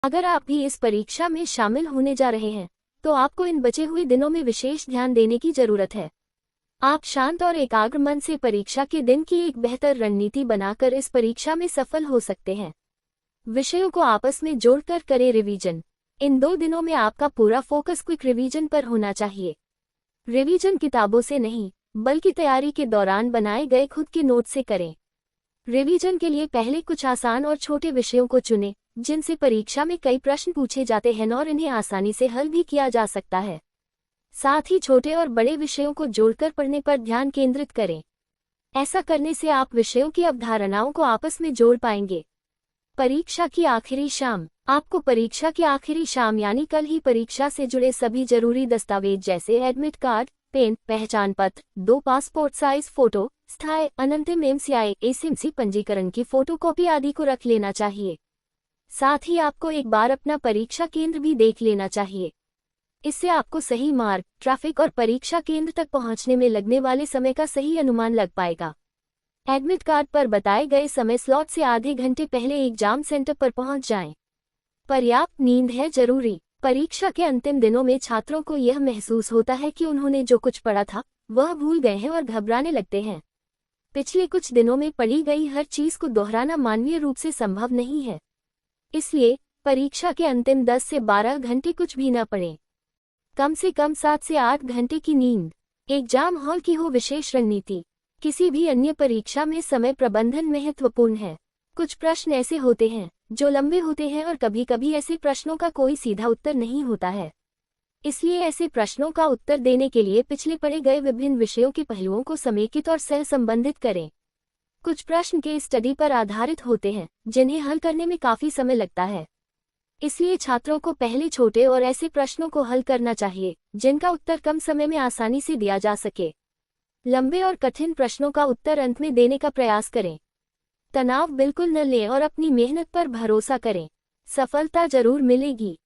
अगर आप भी इस परीक्षा में शामिल होने जा रहे हैं तो आपको इन बचे हुए दिनों में विशेष ध्यान देने की जरूरत है। आप शांत और एकाग्र मन से परीक्षा के दिन की एक बेहतर रणनीति बनाकर इस परीक्षा में सफल हो सकते हैं। विषयों को आपस में जोड़कर करें रिवीजन। इन 2 दिनों में आपका पूरा फोकस क्विक रिवीजन पर होना चाहिए। रिवीजन किताबों से नहीं बल्कि तैयारी के दौरान बनाए गए खुद के नोट से करें। रिवीजन के लिए पहले कुछ आसान और छोटे विषयों को चुनें जिनसे परीक्षा में कई प्रश्न पूछे जाते हैं और इन्हें आसानी से हल भी किया जा सकता है। साथ ही छोटे और बड़े विषयों को जोड़कर पढ़ने पर ध्यान केंद्रित करें। ऐसा करने से आप विषयों की अवधारणाओं को आपस में जोड़ पाएंगे। परीक्षा की आखिरी शाम। आपको परीक्षा की आखिरी शाम यानी कल ही परीक्षा से जुड़े सभी जरूरी दस्तावेज जैसे एडमिट कार्ड, पेन, पहचान पत्र, 2 पासपोर्ट साइज फोटो, स्थायी अंतिम एमसीआई एसएमसी पंजीकरण की फोटोकॉपी आदि को रख लेना चाहिए। साथ ही आपको एक बार अपना परीक्षा केंद्र भी देख लेना चाहिए। इससे आपको सही मार्ग, ट्रैफिक और परीक्षा केंद्र तक पहुंचने में लगने वाले समय का सही अनुमान लग पाएगा। एडमिट कार्ड पर बताए गए समय स्लॉट से आधे घंटे पहले एग्जाम सेंटर पर पहुंच जाएं। पर्याप्त नींद है जरूरी। परीक्षा के अंतिम दिनों में छात्रों को यह महसूस होता है कि उन्होंने जो कुछ पढ़ा था वह भूल गए हैं और घबराने लगते हैं। पिछले कुछ दिनों में पढ़ी गई हर चीज को दोहराना मानवीय रूप से संभव नहीं है। इसलिए परीक्षा के अंतिम 10 से 12 घंटे कुछ भी न पढ़ें। कम से कम 7 से 8 घंटे की नींद। एग्जाम हॉल की हो विशेष रणनीति। किसी भी अन्य परीक्षा में समय प्रबंधन महत्वपूर्ण है। कुछ प्रश्न ऐसे होते हैं जो लंबे होते हैं और कभी कभी ऐसे प्रश्नों का कोई सीधा उत्तर नहीं होता है। इसलिए ऐसे प्रश्नों का उत्तर देने के लिए पिछले पढ़े गए विभिन्न विषयों के पहलुओं को समेकित और सह संबंधित करें। कुछ प्रश्न के स्टडी पर आधारित होते हैं जिन्हें हल करने में काफी समय लगता है। इसलिए छात्रों को पहले छोटे और ऐसे प्रश्नों को हल करना चाहिए जिनका उत्तर कम समय में आसानी से दिया जा सके। लंबे और कठिन प्रश्नों का उत्तर अंत में देने का प्रयास करें। तनाव बिल्कुल न लें और अपनी मेहनत पर भरोसा करें। सफलता जरूर मिलेगी।